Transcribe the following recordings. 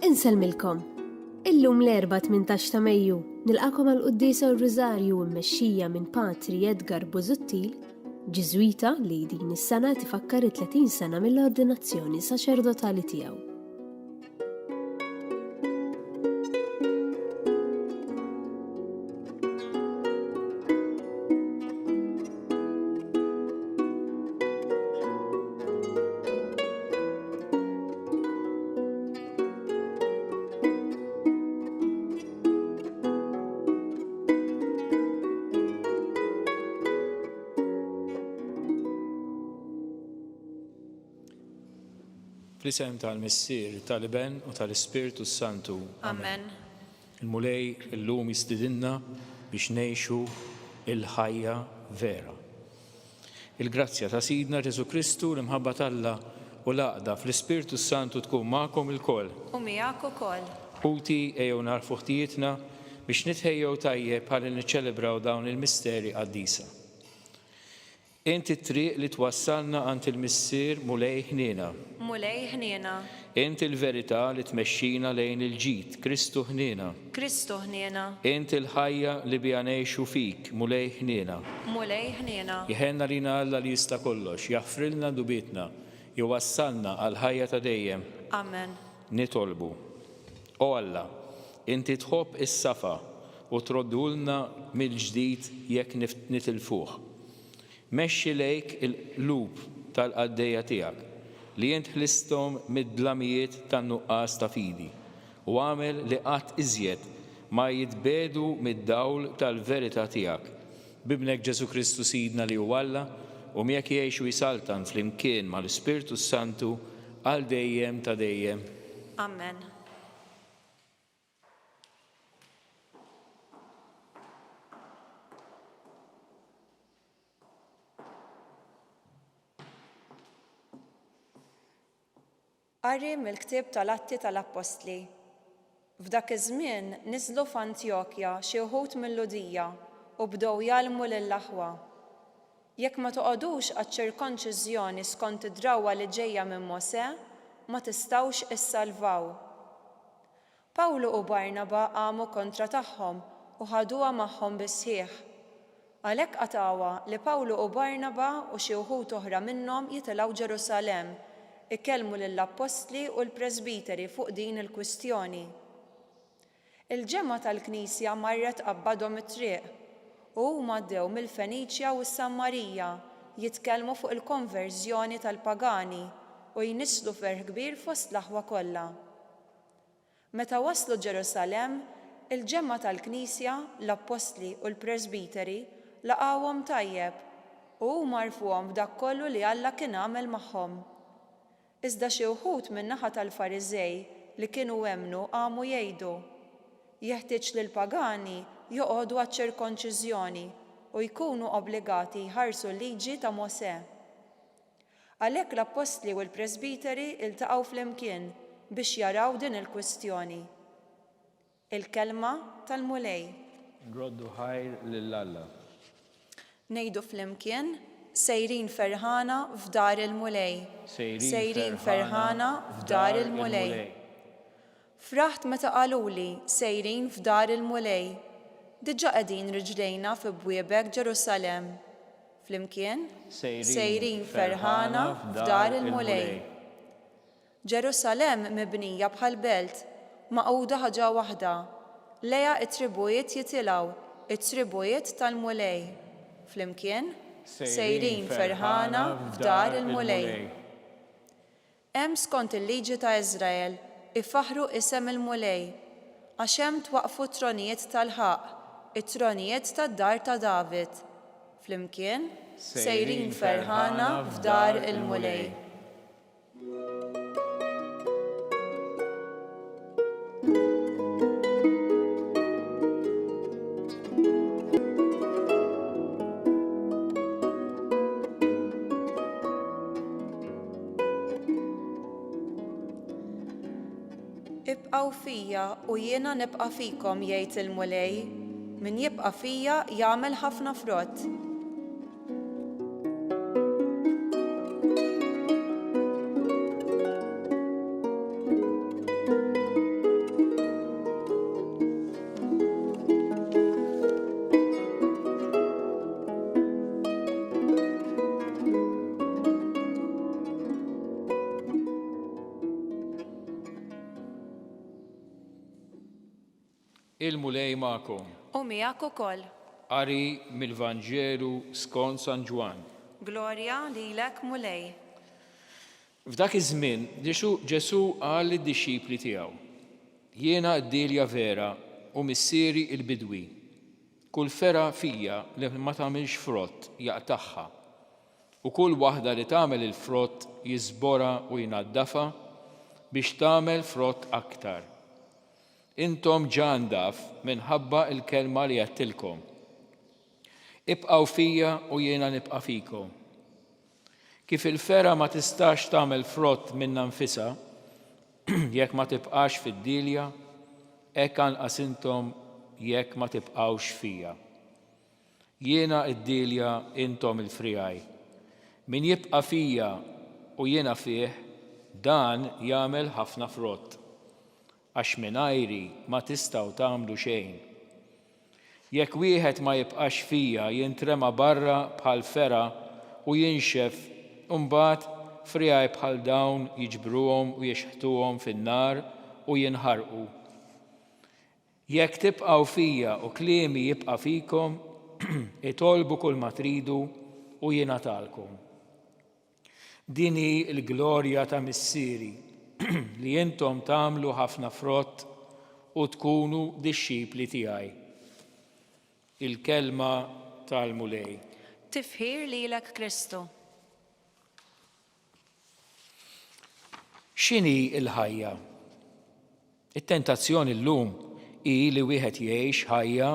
Inselmilkom. Illum l-erba' 18 ta' Mejju nilqakom għal qudiesa r-Riżarju mmexxija minn Patri Edgar Busuttil, Ġiżwita li din is-sena tifakkar 30 sena mill-ordinazzjoni saċerdotali tiegħu. Fl-isem tal-Missier, tal-Iben u tal-Ispiritu Santu. Amen. Il-mulej illum jistidinna biex ngħixu il-ħajja vera. Il-grazzja ta' Sidna Ġesu Kristu l-imħabba Alla u l-għaqda fl-Ispiritu Santu tkun magħkom ilkoll. U miegħek ukoll. Ħuti ejjew narfu ħtijietna biex nitħejjew tajjeb ħalli niċċelebraw dawn il-misteri qaddisa. Inti t-triq li twassalna għand il-Missier mulej ħniena. Mulej ħniena. Inti l-verità li tmexxina lejn il-ġid, Kristu ħniena. Kristu ħniena. Inti l-ħajja li biha ngħixu fik, mulej ħniena. Mulej ħniena. Jeħenna lina Alla li jista' kollox, jaffrilna dubietna, jwassalna għal ħajja ta' dejjem. Amen. Nitolbu. O Alla, inti tħobb is-safa u troddulna mill-ġdid jekk nitilfuh. Mexxi lejk il-qlub tal-qaddejja tiegħek li int ħlisthom mid-dlamijiet tan-nuqqas ta' fidi u għamel li qatt iżjed ma jitbedu mid-dawl tal-verità tiegħek. Bibnek Ġesu Kristu Sidna li huwa Alla u miegħek jgħixu jisaltan flimkien mal-Ispiritu Santu għal dejjem ta' dejjem. Amen. Qari mill-ktieb tal-Atti tal-Apostli. F'dak iż-żmien niżlu f'Antjokja xi wħud mill-Ludija u bdew jgħallmu lill-aħwa. Jekk ma toqgħodux għaċ-ċirkonċiżjoni skont id-drawwa li ġejja minn Mosè, ma tistgħux issalvaw. Pawlu u Barnaba qamu kontra tagħhom u ħaduha magħhom bis-sħiħ. Għalhekk qatawha li Pawlu u Barnaba u xi wħud oħra minnhom jitilgħu Ġerusalemm ikkellmu lill-Apostli u l-Presbiteri fuq din il-kwistjoni. Il-ġemma tal-Knisja marret qabbadhom it-triq u huma ddew mill-Feniċja u s-Sammarija jitkellmu fuq il-konverżjoni tal-pagani u jnisslu ferħ kbir fost l-aħwa kollha. Meta waslu Ġerusalemm, il-ġemma tal-Knisja, l-Apostli u l-Presbiteri laqgħuhom tajjeb u huma rfuhom b'dak kollu li Alla kien għamel magħhom. Iżda xi wħud min-naħa tal-Fariżej li kienu hemmnu qamu jgħidu: jeħtieġ li l-pagani joqogħdu għaċ-ċirkonċiżjoni u jkunu obbligati jħarsu l-liġi ta' Mosè. Għalhekk l-Apostli u l-Presbiteri iltaqgħu flimkien biex jaraw din il-kwistjoni. Il-kelma tal-mulej. Nroddu ħajr lil Alla. Ngħidu flimkien sejrin ferħana f'dar il-mulej. Sejrin ferħana f'dar il-mulej. Fraħt meta qaluli sejrin f'dar il-mulej. Diġà qegħdin riġlejna fi bwiebek Ġerusalemm. Flimkien sejrin ferħana f'dar il-mulej. Ġerusalemm mibnija bħal belt, maqgħuda ħaġa waħda. Lejha it-tribujiet jitilgħu, it-tribujiet tal-mulej. Flimkien sejrin ferħana f'dar il-mulej. Hemm skont il-liġi ta' Iżrael ifaħru isem il-mulej għax hemm twaqfu tronijiet tal-ħaq, it-tronijiet tad-dar ta' David. Flimkien sejrin ferħana f'dar il-mulej. Ibqgħu fija u jiena nibqa' fikom jgħid il-mulej, min jibqa' fija jagħmel ħafna frott. Il-mulej ma'kom. U miegħek ukoll. Qari mill-Vanġelu skont San Ġwan. Glorja lilek mulej. F'dak iż-żmien Ġesu qal lid-dixxipli tiegħu: Jiena d-dilja vera u missieri l-bidwi. Kull fera fija li ma tagħmilx frott jaqtaħħa u kull waħda li tagħmel il-frott jiżbora u jnaddafha biex tagħmel frott aktar. Intom ġan daf minħabba l-kelma li għattilkom. Ibqgħu fija u jiena nibqa' fikom. Kif il-fera ma tistax tagħmel frott minnha nfisha jekk ma tibqax fid-dilja, hekk anqas intom jekk ma tibqgħux fija. Jiena d-dilja, intom il-friaj. Min jibqa' fija u jiena fih, dan jagħmel ħafna frott. Għax mingħajri ma tistgħu tagħmlu xejn. Jekk wieħed ma jibqax fija jintrema barra bħal fera u jinxef, u mbagħad friaj bħal dawn jiġbruhom u jixħtuhom fin-nar u jinħarqu. Jekk tibqgħu fija u kliemi jibqa' fikom, itolbu kull ma tridu u jingħatalkom. Din hi l-glorja ta' missieri li intom tagħmlu ħafna frott u tkunu dixxipli tiegħi. Il-kelma tal-mulej. Tifħir lilek Kristu. X'inhi l-ħajja? It-tentazzjoni llum hi li wieħed jgħix ħajja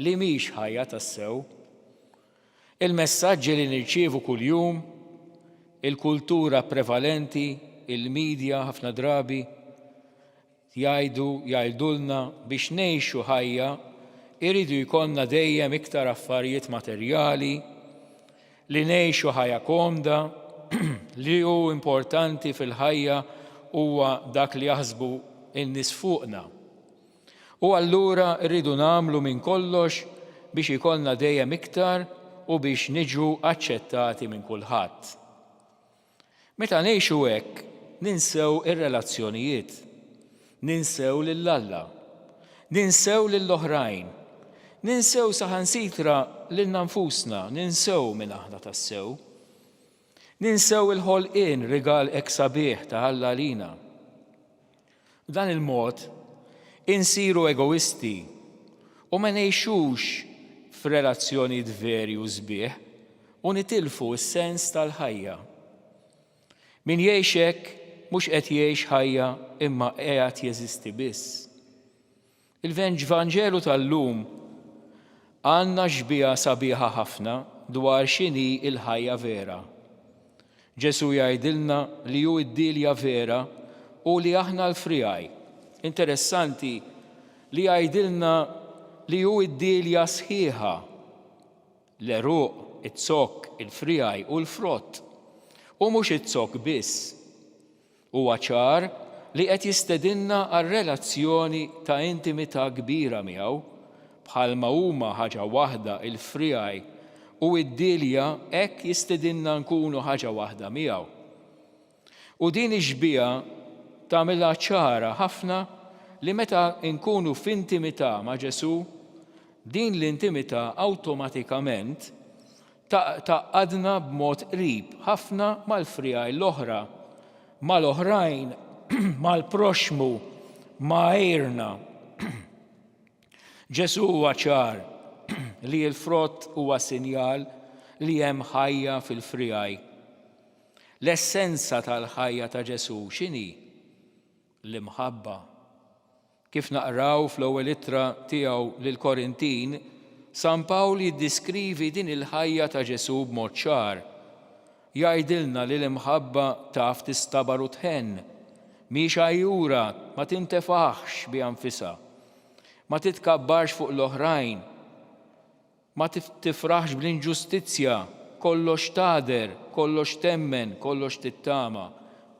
li mhix ħajja tas-sew. Il-messaġġi li nirċievu kuljum, il-kultura prevalenti, il-medja ħafna drabi jgħidulna biex ngħixu ħajja iridu jkollna dejjem iktar affarijiet materjali, li ngħixu ħajja komda, li hu importanti fil-ħajja huwa dak li jaħsbu n-nies fuqna. U allura rridu nagħmlu minn kollox biex ikollna dejjem iktar u biex niġu aċċettati minn kulħadd. Meta ngħixu hekk, ninsew ir-relazzjonijiet, ninsew lill-Alla, ninsew lill-oħrajn, ninsew saħansitra lilna nfusna, ninsew minn aħna tas-sew. Ninsew il-ħolqien rigal hekk sabiħ ta' Alla lina. B'dan il-mod insiru egoisti u ma ngħixux f'relazzjonijiet veri u sbieħ u nitilfu s-sens tal-ħajja. Min jgħix hekk mhux qed jgħix ħajja imma qiegħed jeżisti biss. Il-Vanġelu tal-lum għandna xbija sabiħa ħafna dwar x'inhi l-ħajja vera. Ġesu jgħidilna li hu d-dilja vera u li aħna l-friaj. Interessanti li jgħidilna li hu d-dilja sħiħa, l-eruq, it-zokk, il-friaj u l-frott. U mhux it-zokk biss. Huwa ċar li qed jistedinna għal relazzjoni ta' intimità kbira miegħu, bħalma huma ħaġa waħda il-friaj u d-dilja hekk jistedinna nkunu ħaġa waħda miegħu. U din ix-xbija tagħmilha ċara ħafna li meta nkunu f'intimità ma' Ġesu, din l-intimità awtomatikament taqgħadna b'mod qrib ħafna mal-friaj l-oħra, mal-oħrajn, mal-proxmu, ma' għajrna. Ġesu huwa ċar li l-frott huwa sinjal li hemm ħajja fil-friaj. L-essenza tal-ħajja ta' Ġesu x'inhi? L-imħabba. Kif naqraw fl-ewwel ittra tiegħu lill-Korintin, San Pawl jiddiskrivi din il-ħajja ta' Ġesu b'mod ċar. Jgħidilna li l-imħabba taf tistabar u tħenn, mhix għajjura ma tintefaħx bi anfisha, ma titkabbarx fuq l-oħrajn, ma tifraħx bl-inġustizzja, kollox tader, kollox temmen, kollox tittama,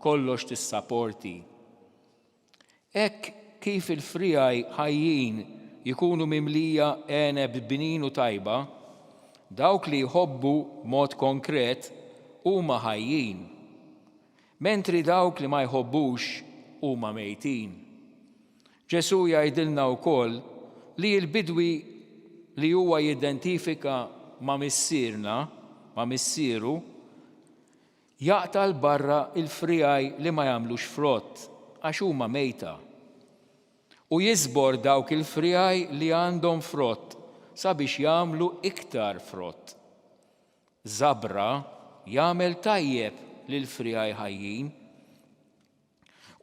kollox tissapporti. Hekk kif il-friaj ħajjin jikunu mimlija għeneb binin u tajba, dawk li jħobbu mod konkret huma ħajjin, mentri dawk li ma jħobbux huma mejtin. Ġesu jgħidilna wkoll li l-bidwi li huwa jidentifika ma' missierna, ma' missieru, jaqtal barra il-frijaj li ma jagħmlux frott għax huma mejta. U jiżbor dawk il-frijaj li għandhom frott sabiex jagħmlu iktar frott. Żabra jagħmel tajjeb lil frijaj ħajjin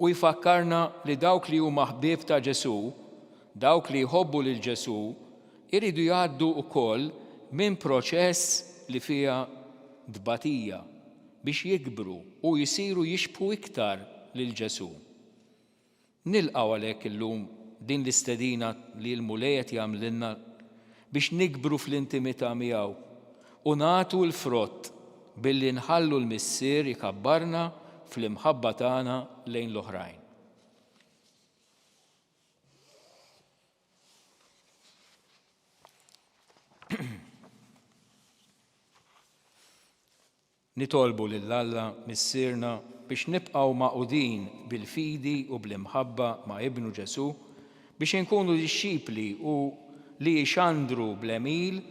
u jfakkarna li dawk li huma ħbieb ta' Ġesu, dawk li jħobbu lil Ġesu, iridu jgħaddu wkoll minn proċess li fiha dbatija biex jikbru u jisiru jixbħu iktar lil Ġesu. Nilqgħu għalhekk illum din l-istedina li l-Mulej jagħmlilna biex nikbru fl-intimità miegħu u nagħtu l-frott billi nħallu l-missier ikabbarna fl-imħabba tagħna lejn l-oħrajn. Nitolbu lill-Alla missierna biex nibqgħu maqudin bil-fidi u bl-imħabba ma' Ibnu Ġesu biex inkunu disċipli u li jxandru bl-emil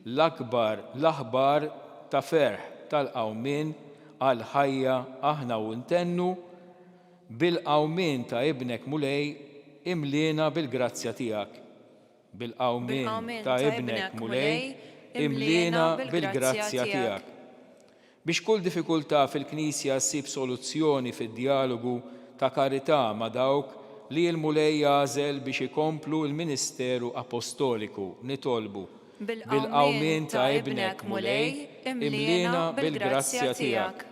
l-aħbar ta' ferħ tal-qawmien għal ħajja aħna u ntennu bil-qawmien ta' Ibnek Mulej imliena bil-grazzja tiegħek. Bil-qawmien ta' Ibnek Mulej imliena bil-grazzja tiegħek. Biex kull diffikultà fil-Knisja ssib soluzzjoni fid-dialogu ta' karità ma' dawk li l-Mulej jażel biex ikomplu l-Ministeru Apostoliku nitolbu. Bil-qawmien ta' Ibnek Mulej imliena bil-grazzja tiegħek.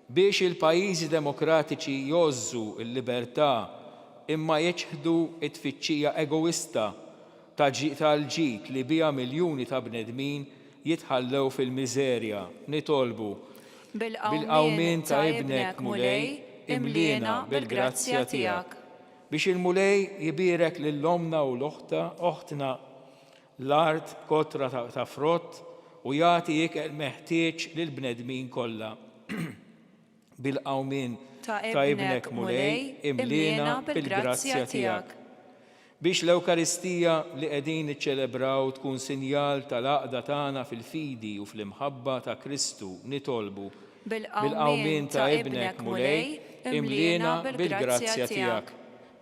Biex il-pajjiżi demokratiċi jożżu l-libertà imma jeċħdu t-tfittxija egoista tal-ġid li biha miljuni ta' bnedmin jitħallew fil-miżerja nitolbu. Bil-qawmien ta' Ibnek Mulej imliena bil-grazzja tiegħek. Biex il-Mulej jibirek lill-omna u l-oħtna l-art kotra ta' frott u jagħti ikel meħtieġ lill-bnedmin kollha. Bil-qawmien ta' Ibnek Mulej imliena bil-grazzja tiegħek. Biex l-Ewkaristija li qegħdin niċċelebraw tkun sinjal tal-għaqda tagħna fil-fidi u fl-imħabba ta' Kristu nitolbu. Bil-qawmien ta' Ibnek Mulej imliena bil-grazzja tiegħek.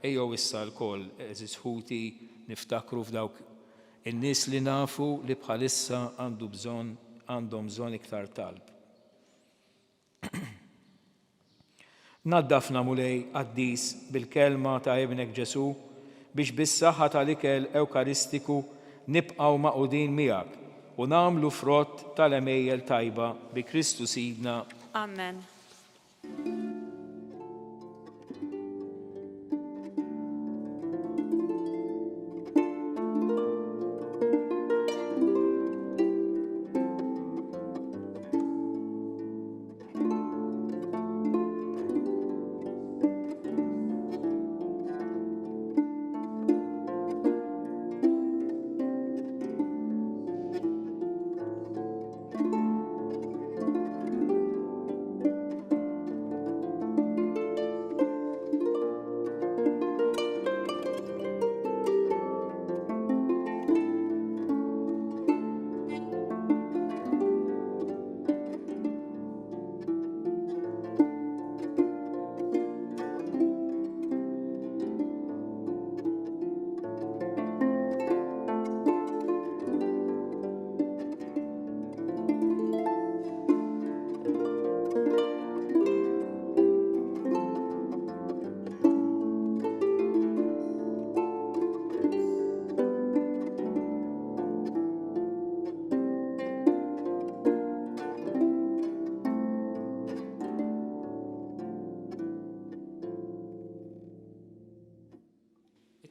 Ejjew issa lkoll eżis ħuti niftakru f'dawk in-nies li nafu li bħalissa għandhom bżonn iktar talb. Naddafna Mulej qaddis bil-kelma ta' Ibnek Ġesu biex bis-saħħa tal-ikel Ewkaristiku nibqgħu maqudin miegħek u nagħmlu frott tal-emejjel tajba bi Kristu Sidna. Amen.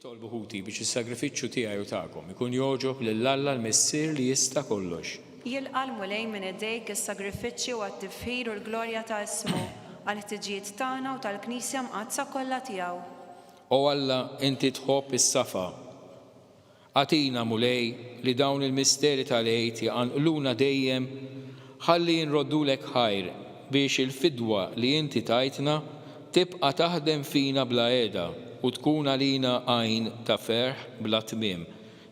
Tolbu ħuti biex is-sagrifiċċju tiegħi u tagħkom ikun jogħġob lill-Alla l-Missier li jista' kollox. Jilqa' l-Mulej minn idejk is-sagrifiċċju għat-tifħir u l-glorja ta' ismu għall-ħtiġijiet tagħna u tal-Knisja mqazza kollha tiegħu. O Alla, inti tħobb is-safa. Għatina Mulej li dawn il-misteri tal-għejt jaqanqluna dejjem ħalli jinroddulek ħajr biex il-fidwa li inti tajtna tibqa' taħdem fina bla qiegħda u tkun għalina għajn ta' ferħ bla tmiem.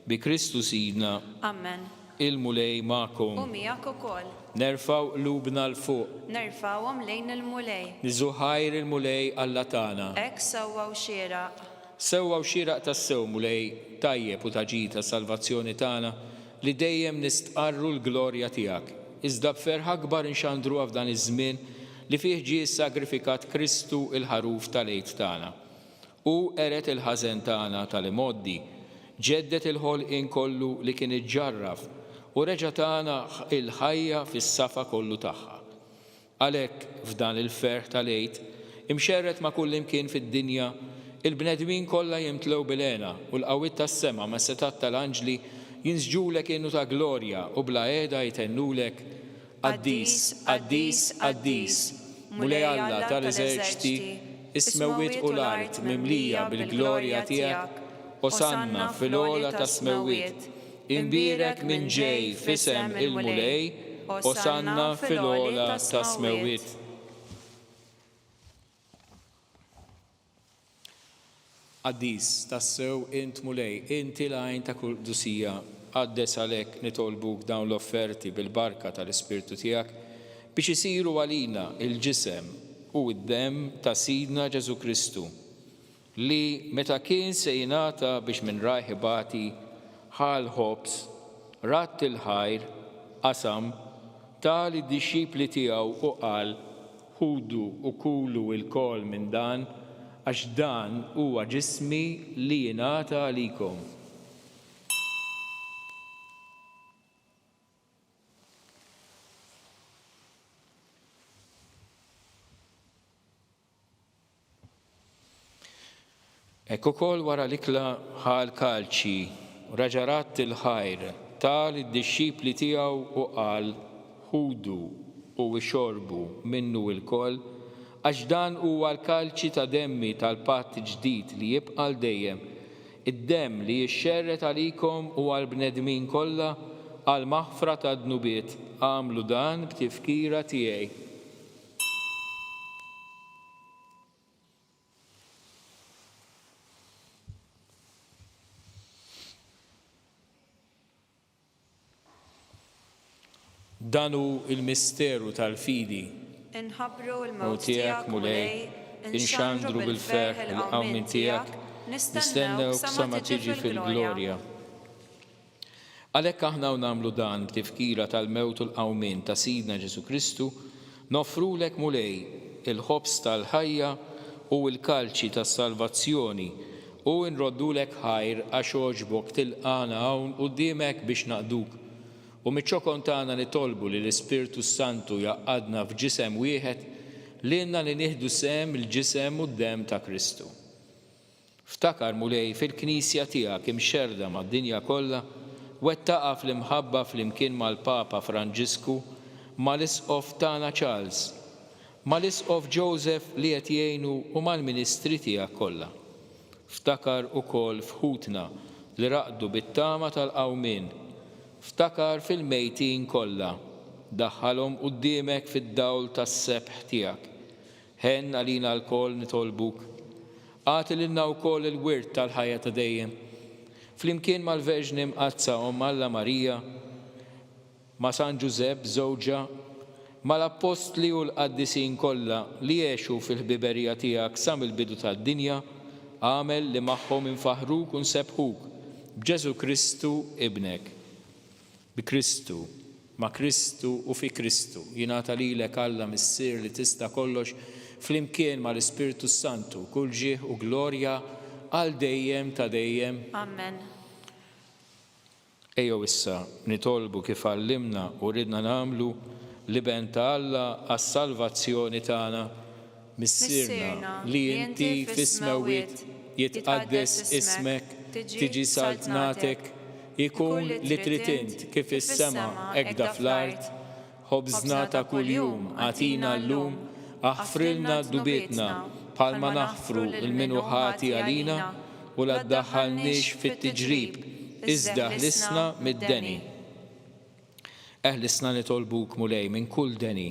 bi Kristu Sidna, Amen. il-mulej U ma'kom. miegħek ukoll. Nerfaw qlubna l-fuq, Nerfawhom lejn il-mulej. niżuħajr il-mulej Alla tagħna. Hekk sewwa u xieraq. Sewwa u xieraq tas-sew mulej tajjeb u taġi ta' salvazzjoni tagħna li dejjem nistqarru l-glorja tiegħek. Iżda b'ferħ akbar inxandruha f'dan iż-żmien li fih ġie sagrifikat Kristu il-ħaruf tal-għid tagħna. U eret il-ħażen tagħna tal-imoddi, ġeddet il-ħolqien kollu li kien iġġarraf u reġa' tagħna il-ħajja fis-safa kollu tagħha. Għalhekk f'dan il-ferħ tal-għid imxerret ma' kull imkien fid-dinja il-bnedmin kollha jimtlew bil-għena u l-qawwiet tas-sema ma' setat tal-anġli jinsġulek innu ta' glorja u bla qiegħda jtennulek Qaddis, Qaddis, Qaddis, mulej Alla tal-eżerċiti, is-smewwiet u l-art mimlija bil-glorja tiegħek, Osanna fil-ola ta' smewwiet, imbierek minn ġej fisem il-mulej, Osanna fil-ola ta' smewwiet. Qaddis, tassew int mulej, inti l-għajn ta' kull dusija, għaddes għalek nitolbuk dawn l-offerti bil-barka tal-Ispirtu tiegħek biex isiru għalina il-ġisem u d-dem ta' Sidna Ġesu Kristu li meta kien se jingħata biex minn rajħibati ħal ħobs, ratt il-ħajr, qasam, tal id-dixxipli tiegħu u qal ħudu u kulu il-kol minn dan għax dan huwa ġismi li jingħata għalikom. Ekk ukoll wara l-ikla ħal kalċi, raġarat il-ħajr, tal id-dixxipli tiegħu u qal ħudu u xorbu minnu il-koll, għax dan huwa l-kalċi ta' demmi tal-patt ġdid li jibqa' dejjem, id-demm li jixxerret għalikom u għall-bnedmin kollha għal maħfra ta' dnubiet, għamlu dan b'tifkira tiegħi. Danu il-misteru tal-fidi. Inħabbru U l-mewt tiegħek tiegħek mulej, inxandru bil-ferħ il-qawmin tiegħek, nistennew b'sama tiġi fil-glorja. Għalhekk aħna nagħmlu dan b'tifkira tal-mewt u l-qawmin ta' Sidna Ġesu Kristu, nofrulek mulej il-ħobs tal-ħajja u l-kalċi tas-salvazzjoni u nroddulek ħajr għax oġbok tilqana hawn quddiemek biex naqduk. U miċ-ċokon tagħna nitolbu li l-Ispirtu Santu jaqqadna f'ġisem wieħed li inna li nieħdu sem il-ġisem u d-dem ta' Kristu. Ftakar mulej fil-Knisja tiegħek imxerda mad-dinja kollha wettaqa fl-imħabba fl-imkien mal-Papa Franġisku mal-Isqof tagħna Charles, mal-Isqof Joseph li qed jgħinu u mal-Ministri tiegħek kollha. Ftakar ukoll f'ħutna li raqdu bit-tama tal-qawmien. Ftakar fil-mejtin kollha, daħħalhom quddiemek fid-dawl tas-sebħ tiegħek. Ħen għalina l-kol nitolbuk. Għati lilna wkoll il-wirt tal-ħajja ta' dejjem. Flimkien mal-Verġni Mqazza Alla Marija, ma' San Ġusepp żewġa, mal-Apostli u l-Qaddisin kollha li jgħixu fil-ħbiberija tiegħek sa mill-bidu tad-dinja, għamel li magħhom infaħruk u nsebħuk b'Ġesu Kristu ibnek. Bi Kristu, ma' Kristu u fi Kristu, jingħata lilek Alla missier li tista' kollox flimkien mal-Ispirtu Santu, kull ġieħ u glorja għal dejjem ta' dejjem. Amen. Ejjew issa nitolbu kif għallimna u ridna nagħmlu li ben ta' Alla għas-salvazzjoni tagħna missierna li inti fis-smewwiet jitqaddes ismek, tiġi saltnatek, ikun li trid int kif is-sema hekk fl-art, ħobżna ta' kuljum għatina llum, aħfrilna dubietna bħalma naħfru l-minu ħati għalina u la ddaħħalniex fit-tiġrib, iżda ħlisna mid-deni. Eħlisna nitolbuk mulej minn kull deni.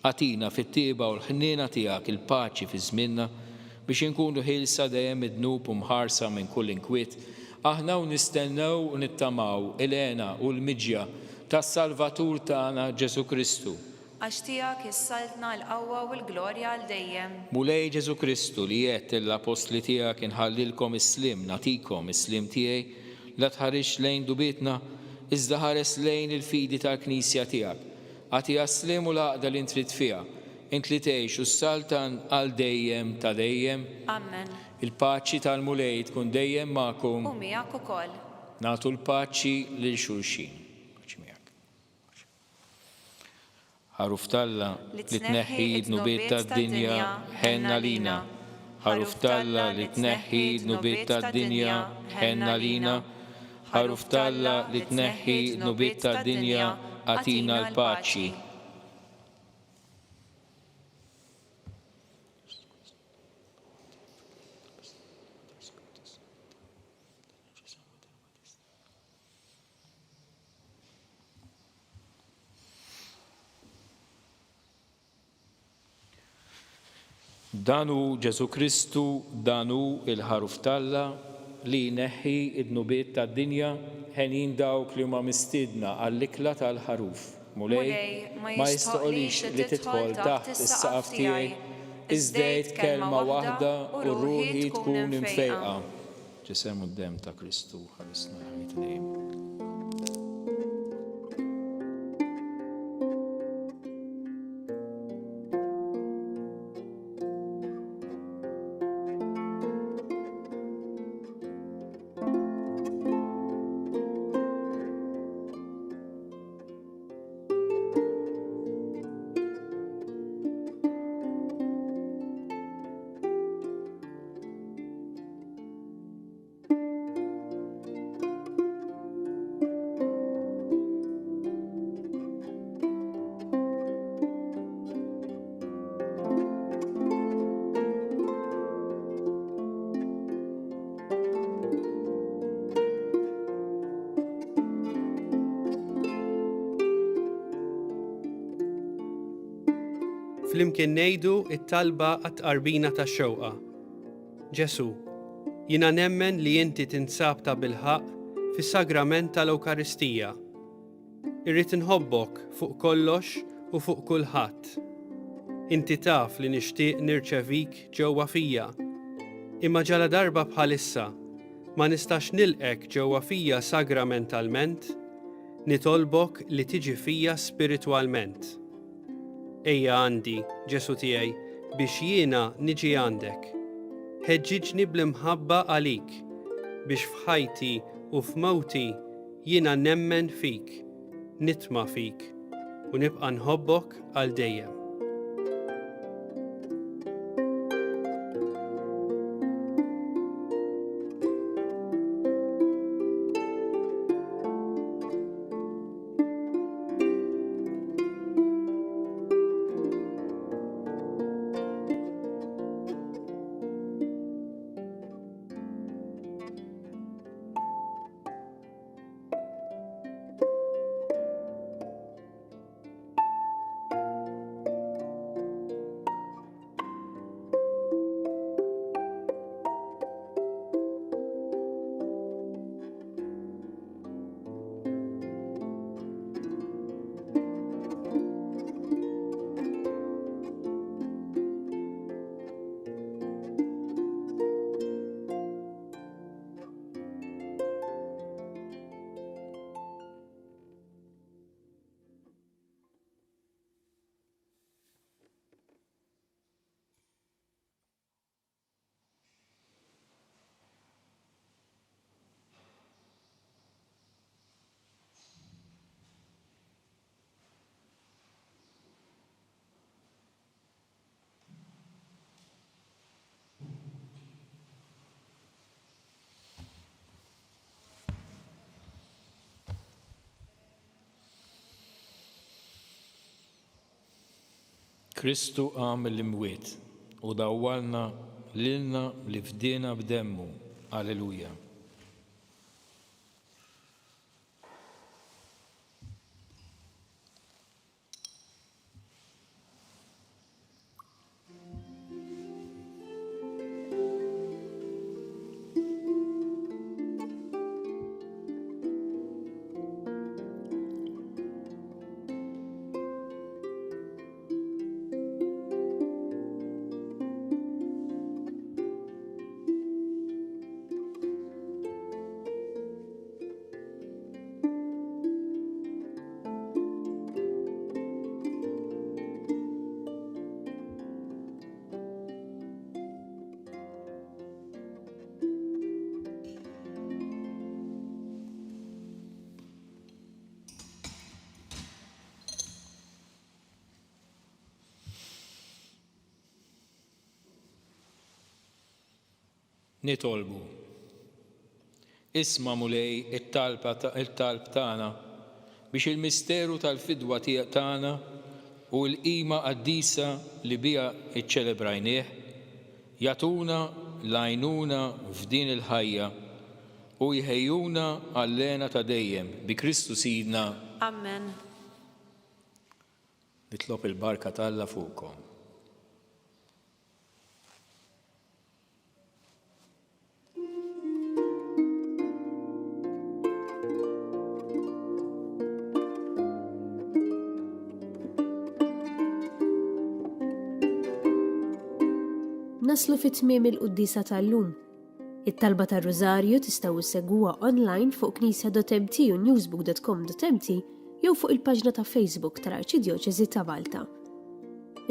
Għatina fit-tieba u l-ħniena tiegħek il-paċi fi żmienna biex inkunu ħilsa dejjem id-dnub u mħarsa minn kull inkwiet Aħna u nistennew u nittamaw il-għena u l-miġja tas-Salvatur tagħna Ġesu Kristu. Għax tiegħek issaltna l-qawwa u l-glorja għal dejjem. Mulej Ġesu Kristu li jgħid l-apostli tiegħek inħallilkom is-slim, nagħtikom is-slim tiegħi la tħarix lejn dubietna iżda ħares lejn il-fidi tal-Knisja tiegħek. Għatiha slim u l-għaqda li intrid fiha. Int li tgħix u s-saltan għal dejjem ta' dejjem. Amen. Il-paċi tal-mulej tkun dejjem magħkom. U miegħek ukoll. Nagħtu l-paċi lil xulxin. Ħaruf Talla li tneħħi d-nubiet tad-dinja ħenna lina. Ħaruf Talla li tneħħi d-nubiet tad-dinja ħenna lina. Ħaruf Talla li tneħħi d-nubiet tad-dinja għatina l-paċi. Danu Ġesu Kristu, danu il-ħaruf Talla li jneħħi id-nubiet tad-dinja ħenin dawk li huma mistiedna għall-ikla tal-ħaruf. Mulej ma jistoqlix li tidħol taħt is-saqaf tiegħi iżdejt kelma waħda u ruħi tkun imfejqa. Ġisem d-dem ta' Kristu ħarisna ħamit dejjem. Flimkien ngħidu it-talba għat-tqarbina tax-xewqa. Ġesu, jiena nemmen li inti tinsab ta' bilħaq fis-sagrament tal-Ewkaristija. Irrid inħobbok fuq kollox u fuq kulħadd. Inti taf li nixtieq nirċevik ġewwa fija, imma ġala darba bħalissa ma nistax nilqek ġewwa fija sagramentalment, nitolbok li tiġi fija spiritwalment. Ejja għandi, Ġesu tiegħi, biex jiena niġi għandek. Ħeġġiġni bl-imħabba għalik, biex f'ħajti u f'mewti jiena nemmen fik, nitma' fik, u nibqa' nħobbok għal dejjem. Kristu qam mill-imwiet u dawwalna lilna li fdina b'demmu. Alleluja. Nitolbu. Isma' mulej it-talb tagħna biex il-misteru tal-fidwa tagħna u l-qima qaddisa li biha iċċelebrajnieh jagħtuna l-għajnuna f'din il-ħajja u jħejjuna għall-għena ta' dejjem bi Kristu Sidna. Amen. Nitlob il-barka tal-Alla fuqkom. Naslu fit-tmiem il-quddisa tal-lum. It-talba tar-Rożarju tistgħu issegwuha online fuq knisja.mt u newsbook.com.mt jew fuq il-paġna ta' Facebook tal-Arċidjoċeżi ta' Malta.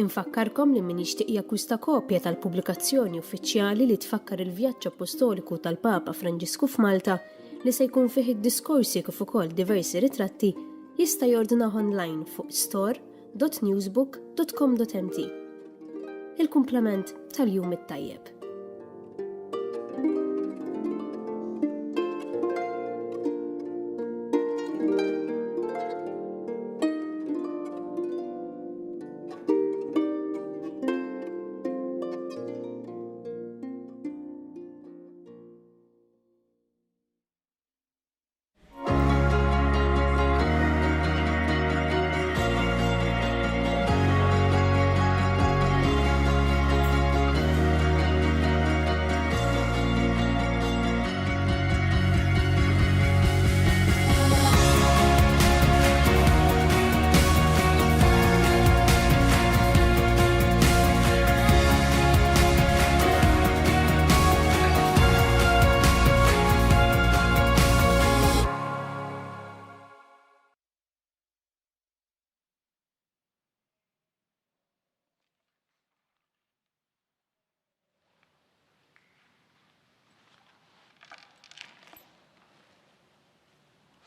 Infakkarkom li min jixtieq jakkwista kopja tal-pubblikazzjoni uffiċjali li tfakkar il-vjaġġ apostoliku tal-Papa Franġisku f'Malta li se jkun fih id-diskorsi kif ukoll diversi ritratti jista' jordinaw online fuq store.newsbook.com.mt. Il-kumplament tal-jum it-tajjeb.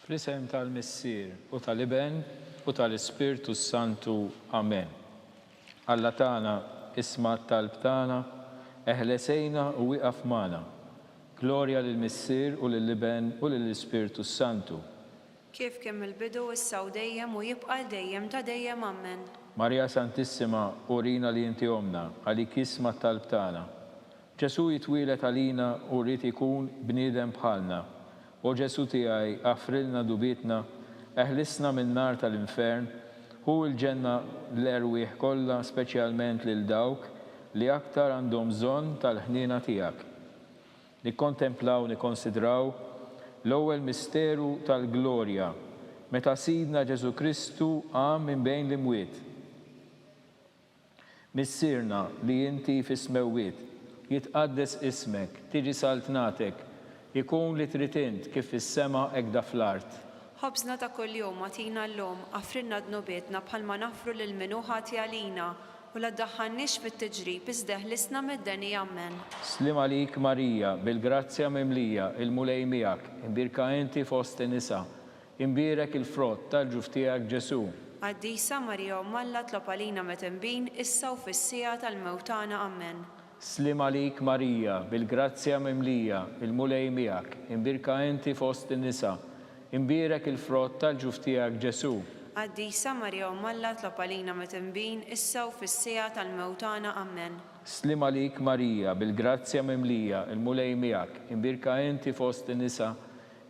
Fl-isem tal-Missier u tal-Iben u tal-Ispirtu Santu. Amen. Alla tagħna isma' t-talb tagħna, eħlesejna u wieqaf magħna. Glorja lill-Missier u lill-Iben u lill-Ispirtu Santu. Kif kemm il-bidu issa u dejjem u jibqa' dejjem ta' dejjem. Amen. Marja Santissima, urina li inti omna, għalik isma' t-talb tagħna. Ġesu jitwielet għalina u rrid ikun bniedem bħalna. O Ġesu tiegħi affrilna dubietna, eħlisna min-nar tal-infern, hu l-ġenna l-erwieħ kollha speċjalment lil dawk li aktar għandhom bżonn tal-ħniena tiegħek. Nikkontemplaw, nikkonsidraw l-ewwel misteru tal-glorja meta Sidna Ġesu Kristu qam minn bejn l-imwiet. Missierna li inti fis-smewwiet, jitqaddes ismek, tiġi saltnatek, ikun li trid int kif fis-sema hekk fl-art. Ħobżna ta' kuljum agħtina llum, affrinna dnubietna bħalma nafru lil min hu ħati għalina u la ddaħħalniex fit-tiġrib iżda ħlisna mid-deni. Amen. Slim għalik Marija, bil-grazzja mimlija, il-mulej miegħek, imbirka inti fost in-nisa, imbierek il-frott tal-ġuf tiegħek Ġesu. Qaddisa Marija Umm Alla tlob għalina metembin issa u fis-sija tal-mewtana. Amen. Slim għalik Marija, bil-grazzja mimlija, il-mulej miegħek, imbirka inti fost in-nisa, imbierek il-frott tal-ġuf tiegħek Ġesu. Qaddisa Marija Umm Alla tlob għalina metembin issa u fis-sija tal-mewtana. Amen. Slim għalik Marija, bil-grazzja mimlija, il-mulej miegħek, imbirka inti fost in-nisa,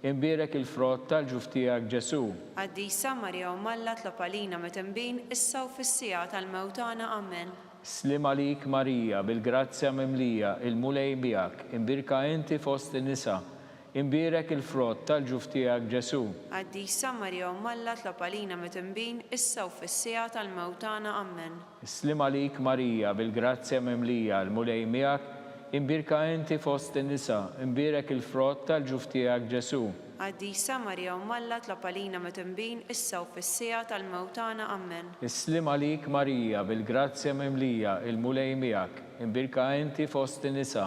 imbierek il-frott tal-ġuf tiegħek Ġesu. Qaddisa Marija Umm Alla tlob għalina metembin issa u fis-sija tal-mewtana. Amen. Slim għalik Marija, bil-grazzja mimlija, il-mulej miegħek, imbirka inti fost in-nisa, imbierek il-frott tal-ġuf tiegħek Ġesu. Qaddisa Marija Umm Alla tlob għalina metembin issa u fis-sija tal-mewtana. Amen. Slim għalik Marija, bil-grazzja mimlija, il-mulej miegħek, imbirka inti fost in-nisa, imbierek il-frott tal-ġuf tiegħek Ġesu. Qaddisa Marija Umm Alla tlob għalina metembin issa u fis-sija tal-mewtana. Amen. Slim għalik Marija, bil-grazzja mimlija, il-mulej miegħek, imbirka inti fost in-nisa,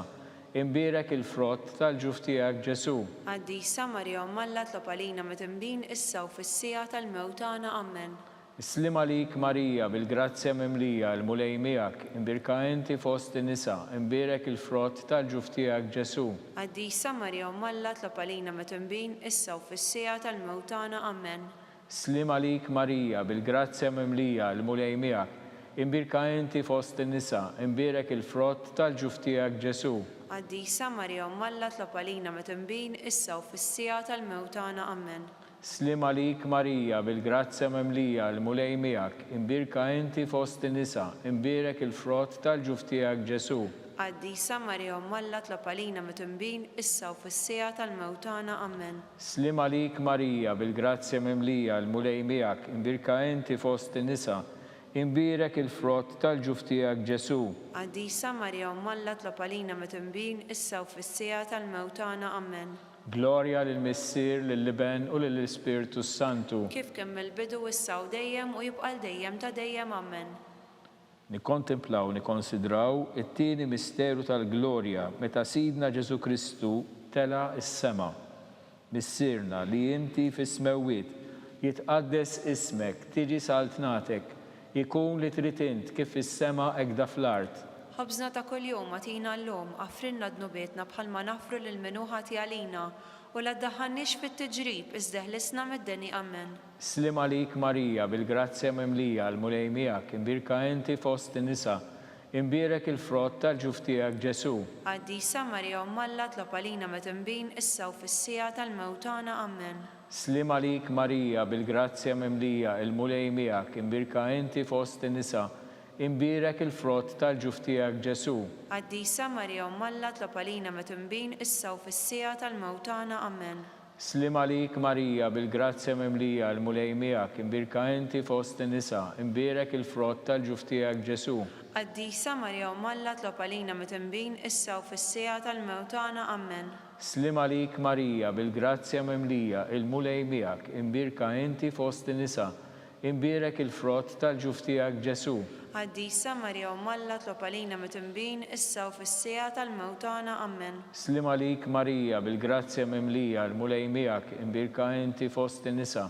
imbierek il-frott tal-ġuf tiegħek Ġesu. Qaddisa Marija Umm Alla tlob għalina metembin issa u fis-sija tal-mewtana. Amen. Slima lik Marija bil-grazzja mimlija l-mulej miegħek, imbirka inti fost in-nisa, imbirek il-frott tal-ġuf tiegħek Ġesu. Qaddisa Marja Malla tlob għalina mitumbin issa u fis-sija tal-mewtana. Amen. Slima lik Marija bil-grazzja mimlija l-mulej miegħek, imbirka inti fost in-nisa, imbirek il-frott tal-ġuf tiegħek Ġesu. Qaddisa Marja Malla tlob għalina mitumbin issa u fis-sija tal-mewtana. Amen. Slima lik Marija bil-grazzja mimlija l-mulej miegħek, imbirka inti fost in-nisa, imbirek il-frott tal-ġuf tiegħek Ġesu. Qaddisa Marja Malla tlob għalina mitumbin issa u fis-sija tal-mewtana. Amen. Slima lik Marija bil-grazzja mimlija l-mulej miegħek, imbirka inti fost in-nisa, imbirek il-frott tal-ġuf tiegħek Ġesu. Qaddisa Marja Malla tlob għalina mitumbin issa u fis-sija tal-mewtana. Amen. Glorja lill-Missier, lill-Liben u lill-Ispirtu Santu. Kif kemm il-bidu issa u dejjem u jibqa' dejjem ta' dejjem. Amen. Nikkontemplaw, nikkonsidraw it-tieni misteru tal-glorja meta Sidna Ġesu Kristu tela s-sema. Missierna li inti fis-smewwiet jitqaddes ismek, tiġi saltnatek, ikun li trid int kif fis-sema hekk da fl-art. Ħobżna ta' kuljum agħtina llum, għafrinna dnubietna bħalma nafru lil min hu ħati għalina u la ddaħħalniex fit-tiġrib iżda ħlisna mid-deni. Amen. Slima lik Marija bil-grazzja mimlija l-mulej miegħek, imbirka inti fost in-nisa, imbirek il-frott tal-ġuf tiegħek Ġesu. Qaddisa Marja Malla tlob għalina mitumbin issa u fis-sija tal-mewtana. Amen. Slima lik Marija bil-grazzja mimlija l-mulej miegħek, imbirka inti fost in-nisa, imbirek il-frott tal-ġuf tiegħek Ġesu. Qaddisa Marja Malla tlob għalina mitumbin issa u fis-sija tal-mewtana. Amen. Slima lik Marija bil-grazzja mimlija l-mulej miegħek, imbirka inti fost in-nisa, imbirek il-frott tal-ġuf tiegħek Ġesu. Qaddisa Marja Malla tlob għalina mitumbin issa u fis-sija tal-mewtana. Amen. Slima lik Marija bil-grazzja mimlija l-mulej miegħek, imbirka inti fost in-nisa, imbirek il-frott tal-ġuf tiegħek Ġesu. Qaddisa Marja Malla tlob għalina mitumbin issa u fis-sija tal-mewtana. Amen. Slima lik Marija bil-grazzja mimlija l-mulej miegħek, imbirka inti fost in-nisa,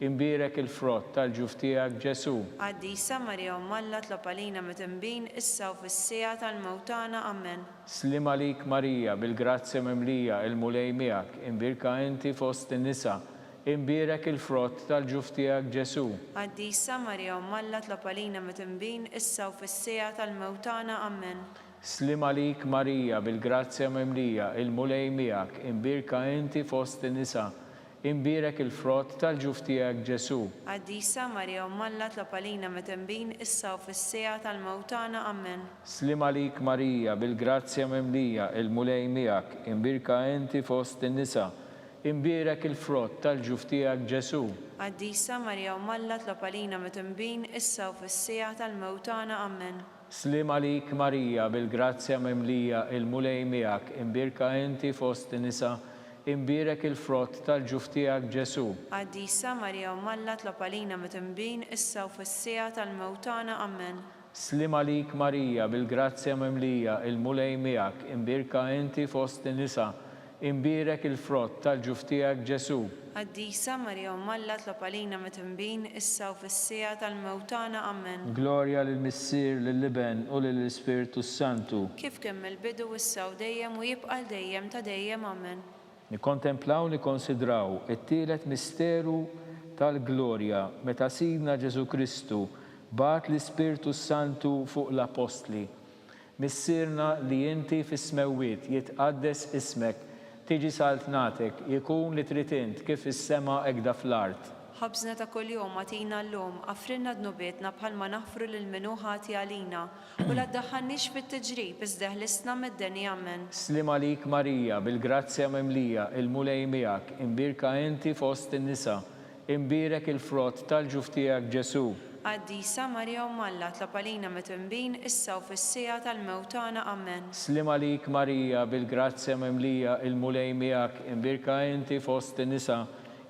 imbirek il-frott tal-ġuf tiegħek Ġesu. Qaddisa Marja Malla tlob għalina mitumbin issa u fis-sija tal-mewtana. Amen. Slima lik Marija bil-grazzja mimlija l-mulej miegħek, imbirka inti fost in-nisa, imbirek il-frott tal-ġuf tiegħek Ġesu. Qaddisa Marja Malla tlob għalina mitumbin issa u fis-sija tal-mewtana. Amen. Slima lik Marija bil-grazzja mimlija l-mulej miegħek, imbirka inti fost in-nisa, imbirek il-frott tal-ġuf tiegħek Ġesu. Qaddisa Marja Malla tlob għalina mitumbin issa u fis-sija tal-mewtana. Amen. Slima lik Marija bil-grazzja mimlija l-mulej miegħek, imbirka inti fost in-nisa, imbirek il-frott tal-ġuf tiegħek Ġesu. Qaddisa Marja Malla tlob għalina mitumbin issa u fis-sija tal-mewtana. Amen. Slima lik Marija bil-grazzja mimlija l-mulej miegħek, imbirka inti fost in-nisa, imbirek il-frott tal-ġuf tiegħek Ġesu. Qaddisa Marja Malla tlob għalina mitumbin issa u fis-sija tal-mewtana. Amen. Slima lik Marija bil-grazzja mimlija l-mulej miegħek, imbirka inti fost in-nisa, imbirek il-frott tal-ġuf tiegħek Ġesu. Qaddisa Marja Malla tlob għalina mitumbin issa u fis-sija tal-mewtana. Amen. Glorja lill-Missier, lill-Liben u lill-Ispirtu Santu. Kif kemm il-bidu issa u dejjem u jibqa' dejjem ta' dejjem. Amen. Nikkontemplaw, nikkonsidraw it-tielet misteru tal-glorja meta Sidna Ġesu Kristu bat l-Ispirtu Santu fuq l-Apostli. Missierna li inti fis-smewwiet jitqaddes ismek, tiġi saltnatek, ikun li trid int kif is-sema hekk da fl-art. Ħobżna ta' kuljum agħtina llum, għafrinna dnubietna bħalma nafru lil min hu ħati għalina u la ddaħħalniex fit-tiġrib iżda ħlisna mid-deni. Amen. Slima lik Marija bil-grazzja mimlija l-mulej miegħek, imbirka inti fost in-nisa, imbirek il-frott tal-ġuf tiegħek Ġesu. Qaddisa Marja Malla tlob għalina mitumbin issa u fis-sija tal-mewtana. Amen. Slima lik Marija bil-grazzja mimlija l-mulej miegħek, imbirka inti fost in-nisa,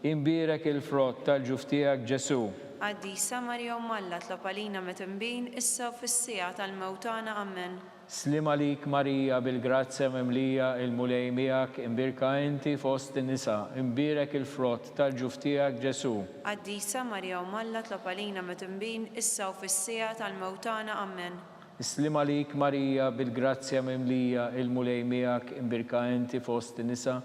imbirek il-frott tal-ġuf tiegħek Ġesu. Qaddisa Marja Malla tlob għalina mitumbin issa u fis-sija tal-mewtana. Amen. Slima lik Marija bil-grazzja memlija il-mulej miegħek, imbirka inti fost in-nisa, imbirek il-frott tal-ġuf tiegħek Ġesu. Qaddisa Marja Malla tlob għalina mit-tinbin issa u fis-sija tal-mewtana. Amen. Slima lik Marija bil-grazzja memlija il-mulej miegħek, imbirka inti fost in-nisa,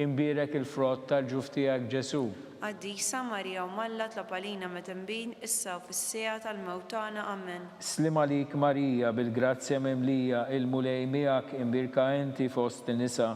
imbirek il-frott tal-ġuf tiegħek Ġesu. Qaddisa Marja Malla tlob għalina mit-tinbin issa u fis-sija tal-mewtana. Amen. Slima lik Marija bil-grazzja memlija il-mulej miegħek, imbirka inti fost in-nisa,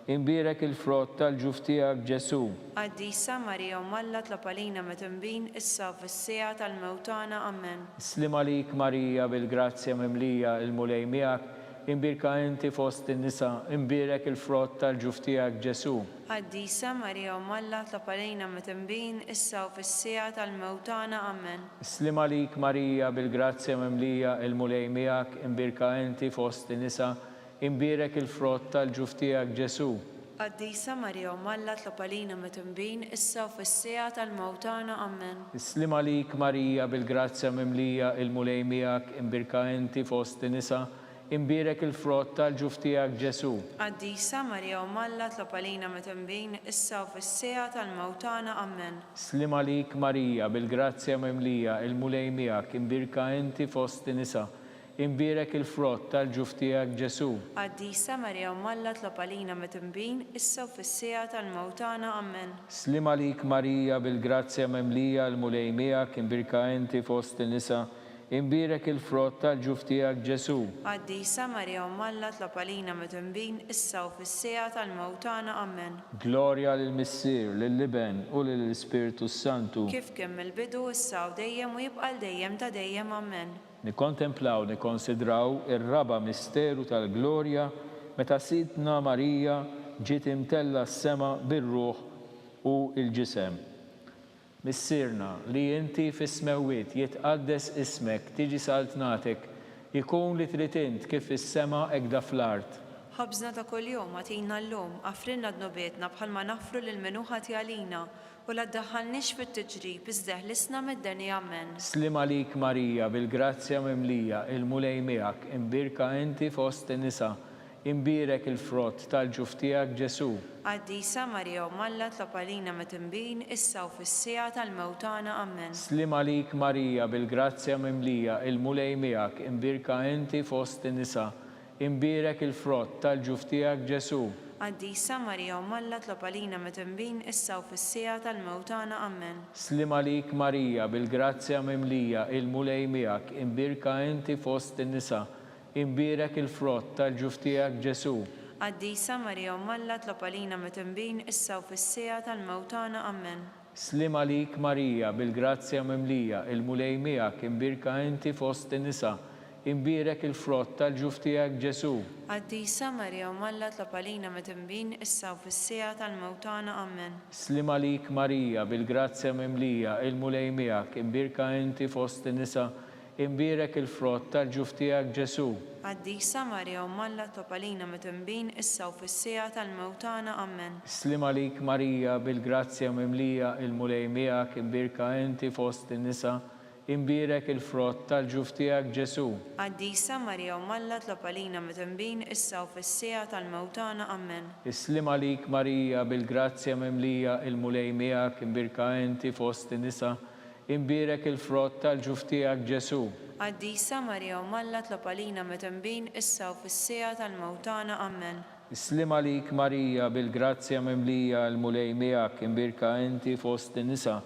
imbirek il-frott tal-ġuf tiegħek Ġesu. Qaddisa Marja Malla tlob għalina mit-tinbin issa u fis-sija tal-mewtana. Amen. Slima lik Marija bil-grazzja memlija il-mulej miegħek, imbirka inti fost in-nisa, imbirek il-frott tal-ġuf tiegħek Ġesu. Qaddisa Marja Malla tlob għalina mit-tinbin issa u fis-sija tal-mewtana. Amen. Slima lik Marija bil-grazzja memlija il-mulej miegħek, imbirka inti fost in-nisa, imbirek il-frott tal-ġuf tiegħek Ġesu. Qaddisa Marja Malla tlob għalina mit-tinbin issa u fis-sija tal-mewtana. Amen. Slima lik Marija bil-grazzja memlija il-mulej miegħek, imbirka inti fost in-nisa, imbirek il-frott tal-ġuf tiegħek Ġesu. Qaddisa Marja Malla tlob għalina mit-tinbin issa u fis-sija tal-mewtana. Amen. Slima lik Marija bil-grazzja memlija il-mulej miegħek, imbirka inti fost in-nisa, imbirek il-frott tal-ġuf tiegħek Ġesu. Qaddisa Marja Malla tlob għalina mit-tinbin issa u fis-sija tal-mewtana. Amen. Slima lik Marija bil-grazzja memlija il-mulej miegħek, imbirka inti fost in-nisa, imbirek il-frott tal-ġuf tiegħek Ġesu. Qaddisa Marja Malla tlob għalina mit-tinbin issa u fis-sija tal-mewtana. Amen. Glorja lill-Missier, lill-Iben u lill-Ispiritu Santu. Kif kien mill-bidu issa u dejjem u jibqa' dejjem ta' dejjem. Amen. Nikkontemplaw, nikkonsidraw ir-raba misteru tal-glorja meta Sidna Marija ġiet imtella s-sema bir-ruħ u l-ġisem. Missierna li inti fis-smewwiet jitqaddes ismek, tiġi saltnatek, ikun li trid int kif fis-sema hekk fl-art. Ħobżna ta' kuljum għatina llum, għafrinna d-nobietna bħalma nafru lil menuħa għalina u la ddaħħalniex fit-tiġrib iżdeħlisna mid-deni. Amen. Slima lik Marija bil-grazzja memlija il-mulej miegħek, imbirka inti fost in-nisa, imbirek il-frott tal-ġuf tiegħek Ġesu. Qaddisa Marja Malla tlob għalina mit-tinbin issa u fis-sija tal-mewtana. Amen. Slima lik Marija bil-grazzja memlija il-mulej miegħek, imbirka inti fost in-nisa, imbirek il-frott tal-ġuf tiegħek Ġesu. Qaddisa Marja Malla tlob għalina mit-tinbin issa u fis-sija tal-mewtana. Amen. Slima lik Marija bil-grazzja memlija il-mulej miegħek, imbirka inti fost in-nisa, imbirek il-frott tal-ġuf tiegħek Ġesu. Qaddisa Marja Malla tlob għalina mit-tinbin issa u fis-sija tal-mewtana. Amen. Slima lik Marija bil-grazzja memlija il-mulej miegħek, imbirka inti fost in-nisa, imbirek il-frott tal-ġuf tiegħek Ġesu. Qaddisa Marja Malla tlob għalina mit-tinbin issa u fis-sija tal-mewtana. Amen. Slima lik Marija bil-grazzja memlija il-mulej miegħek, imbirka inti fost in-nisa, imbirek il-frott tal-ġuf tiegħek Ġesu. Qaddisa Marja Malla tlob għalina mit-tinbin issa u fis-sija tal-mewtana. Amen. Slima lik Marija bil-grazzja memlija il-mulej miegħek, imbirka inti fost in-nisa, imbirek il-frott tal-ġuf tiegħek Ġesu. Qaddisa Marja Malla tlob għalina mit-tinbin issa u fis-sija tal-mewtana. Amen. Slima lik Marija bil-grazzja memlija il-mulej miegħek, imbirka inti fost in-nisa, imbirek il-frott tal-ġuf tiegħek Ġesu. Qaddisa Marja Malla tlob għalina mit-tinbin issa u fis-sija tal-mewtana. Amen. Slima lik Marija bil-grazzja memlija il-mulej miegħek, imbirka inti fost in-nisa,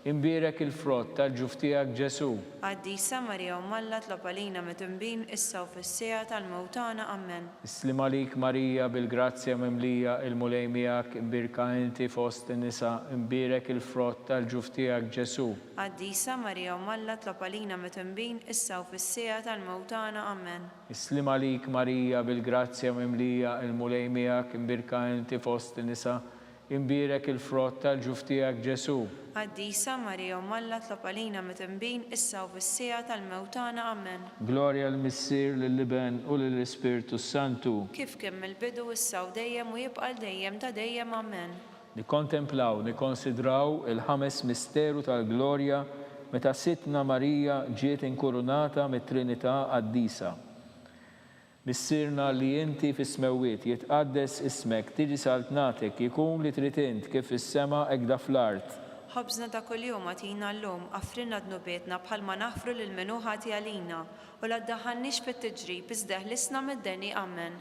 imbirek il-frott tal-ġuf tiegħek Ġesu. Qaddisa Marja Malla tlob għalina mit-tinbin issa u fis-sija tal-mewtana. Amen. Slima lik Marija bil-grazzja memlija il-mulej miegħek, imbirka inti fost in-nisa, imbirek il-frott tal-ġuf tiegħek Ġesu. Qaddisa Marja Malla tlob għalina mit-tinbin issa u fis-sija tal-mewtana. Amen. Slima lik Marija bil-grazzja memlija il-mulej miegħek, imbirka inti fost in-nisa, imbirek il-frott tal-ġuf tiegħek Ġesu. Qaddisa Marja Malla tlob għalina mit-tinbin issa u fis-sija tal-mewtana. Amen. Glorja l-Missier, lill-Iben u lill-Ispiritu Santu. Kif kien mill-bidu issa u dejjem u jibqa' dejjem ta' dejjem. Amen. Nikkontemplaw, nikkonsidraw il-ħames misteru tal-glorja meta Sidna Marija ġiet inkurunata mit-Trinità Qaddisa. Missirna li inti fis-smewwiet jitqaddes ismek, tiġi saltnatek, jikun li trid int kif fis-sema hekk da fl-art. Ħobżna ta' kuljum għatina llum, għafrinna dnubietna bħalma naħfru lil minu ħati għalina, u la ddaħħalniex fit-tiġrib iżdeħ l-isna mid-deni amen.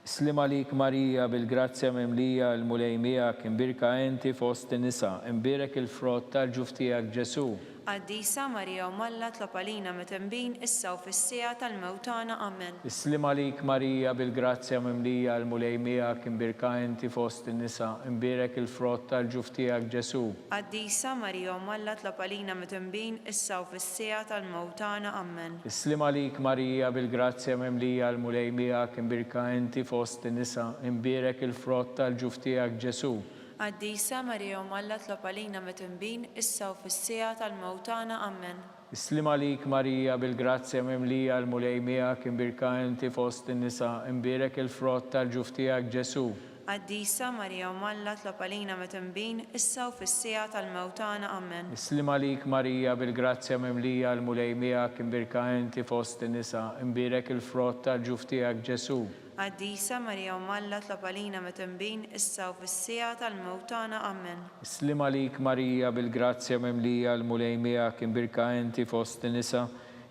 Slim għalik Marija bil-grazzja mimlija l-mulej miegħek, imbirka inti fost in-nisa, imbirek il-frott tal-ġuf tiegħek Ġesu. Qaddisa Marija u Malla tlob għalina mitembin issa u fis-sija tal-mewtana amen. Islim għalik Marija bil-grazzja mimlija l-mulej miegħek, imbirka inti fost in-nisa, imbirek il-frott tal-ġuf tiegħek Ġesu. Qaddisa Marija u Malla tlob għalina mitembin issa u fis-sija tal-mewtana amen. Islim għalik Marija bil-grazzja mimlija l-mulej miegħek, imbirka inti fost in-nisa, imbirek il-frott tal-ġuf tiegħek Ġesu. Qaddisa Marija u Malla tlob għalina mitembin issa u fis-sija tal-mewtana amen. Islim għalik Marija bil-grazzja mimlija l-mulej miegħek, imbirka inti fost in-nisa, imbirek il-frott tal-ġuf tiegħek Ġesu. Qaddisa Marija u Malla tlob għalina mitembin issa u fis-sija tal-mewtana amen. Islim għalik Marija bil-grazzja mimlija l-mulej miegħek, imbirka inti fost in-nisa, imbirek il-frott tal-ġuf tiegħek Ġesu. Qaddisa Marija u Malla tlob għalina mitembin issa u fis-sija tal-mewtana amen. Islim għalik Marija bil-grazzja mimlija l-mulej miegħek, imbirka inti fost in-nisa,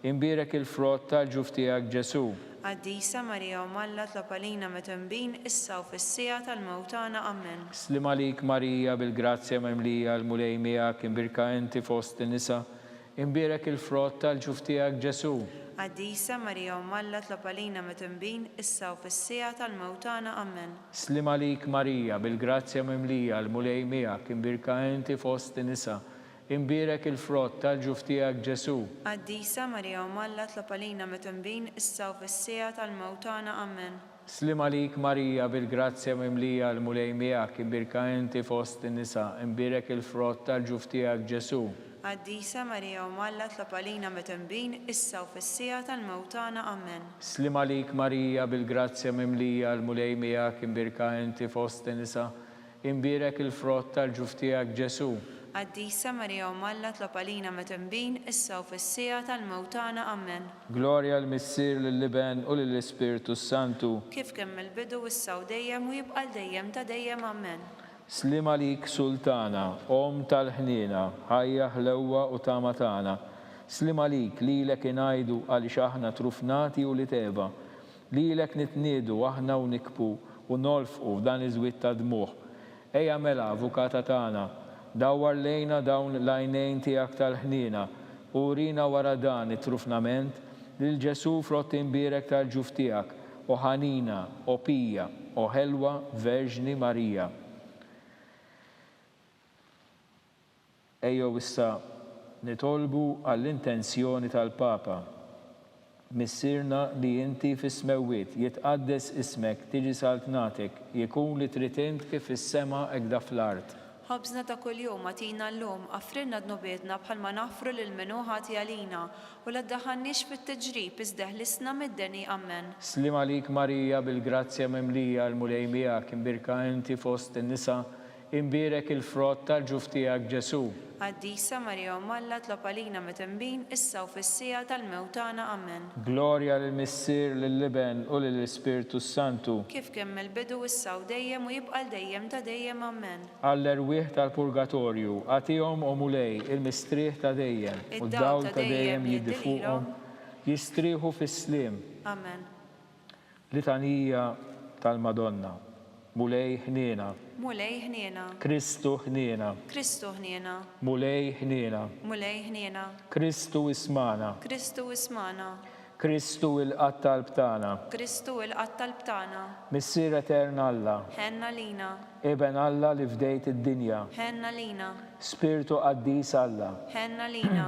imbirek il-frott tal-ġuf tiegħek Ġesu. Qaddisa Marija u Malla tlob għalina mitembin issa u fis-sija tal-mewtana amen. Islim għalik Marija bil-grazzja mimlija l-mulej miegħek, imbirka inti fost in-nisa, imbirek il-frott tal-ġuf tiegħek Ġesu. Qaddisa Marija u Malla tlob għalina mitembin issa u fis-sija tal-mewtana amen. Islim għalik Marija bil-grazzja mimlija l-mulej miegħek, imbirka inti fost in-nisa, imbirek il-frott tal-ġuf tiegħek Ġesu. Qaddisa Marija u Malla tlob għalina mitembin issa u fis-sija tal-mewtana amen. Islim għalik Marija bil-grazzja mimlija l-mulej miegħek, imbirka inti fost in-nisa, imbirek il-frott tal-ġuf tiegħek Ġesu. Qaddisa Marija u Malla tlob għalina mitembin issa u fis-sija tal-mewtana amen. Islim għalik Marija bil-grazzja mimlija l-mulej miegħek, imbirka inti fost in-nisa, imbirek il-frott tal-ġuf tiegħek Ġesu. Qaddisa Marija u Malla tlob għalina mitembin issa u fis-sija tal-mewtana amen. Glorja l-Missier lill-Liben u lill-Ispiritu Santu. Kif kemm il-bidu issa u dejjem u jibqa' dejjem ta' dejjem amen. Slim għalik Sultana, Om tal-ħnina, ħajja ħlewwa u tama tagħna. Slim għalik lilek ingħidu għaliex aħna trufnati u li teva. Lilek nitniedu aħna u nikbu u nolfqu f'dan iż-żwiet ta' dmuħ. Ejja mela avukata tagħna, dawwar lejna dawn l-għajnejn tiegħek tal-ħnina u rina wara dan it-trufnament lil Ġesu frott imbirek tal-ġuf tiegħek, o ħanina, o pija, o ħelwa Verġni Marija. Ejjew issa nitolbu għall-intenzjoni tal-Papa. Missirna li inti fis-smewwiet jitqaddes ismek, tiġi saltnatek, jikun li trid int kif fis-sema hekk da fl-art. Ħobżna ta' kuljum għatina llum, għafrinna dnubietna bħalma naħfru lil minu ħati għalina, u la ddaħħalniex fit-tiġrib iżdeħ l-isna mid-deni amen. Slim għalik Marija bil-grazzja mimlija l-mulej miegħek, imbirka inti fost in-nisa, imbirek il-frott tal-ġuf tiegħek Ġesu. Qaddisa Marija u Malla tlob għalina mitembin issa u fis-sija tal-mewtana amen. Glorja lill-Missier lill-Liben u lill-Ispiritu Santu. Kif kemm il-bidu issa u dejjem u jibqa' dejjem ta' dejjem amen. Għall-erwieħ tal-Purgatorju, għatihom o mulej il-mistrieħ ta' dejjem u d-dawl ta' dejjem jiddi fuqhom, jistrieħu fis-sliem. Amen. Litanija tal-Madonna. Mulej ħniena. Mulej ħniena. Kristu ħniena. Kristu ħniena. Mulej ħniena. Mulej ħniena. Kristu ismana. Kristu ismana. Kristu il-qattal btana. Kristu il-qattal btana. Missier eterna Alla. Ħenna lina. Eben Alla li fdejt id-dinja. Ħenna lina. Spiritu qaddis Alla. Ħenna lina.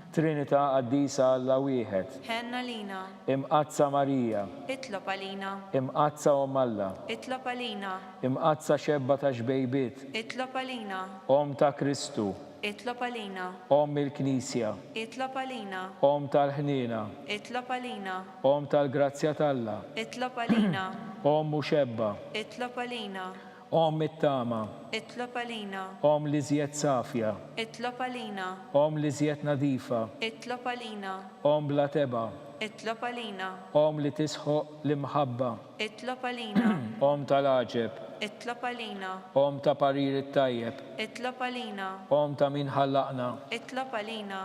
Trinità qaddisa Alla wieħed. Ħenna lina. Imqazza Marija. Itlob għalina. Imqazza Om Alla. Itlob għalina. Imqazza xebba ta' xbejbiet. Itlob għalina. Om ta' Kristu. Itlob għalina. Om il-Knisja. Itlob għalina. Om tal-ħnina. Itlob għalina. Om tal-grazzja t'Alla. Itlob għalina. Om muxebba. Itlob għalina. Om it-tama. Itlob għalina. Om li żjed safja. Itlob għalina. Om li żjed nadifa. Itlob għalina. Om bla teba. Itlob għalina. Om li tisħoq l-imħabba. Itlob għalina. Om tal-aġeb. Itlob għalina. Om ta' parir it-tajjeb. Itlob għalina. Om ta' min ħallaqna. Itlob għalina.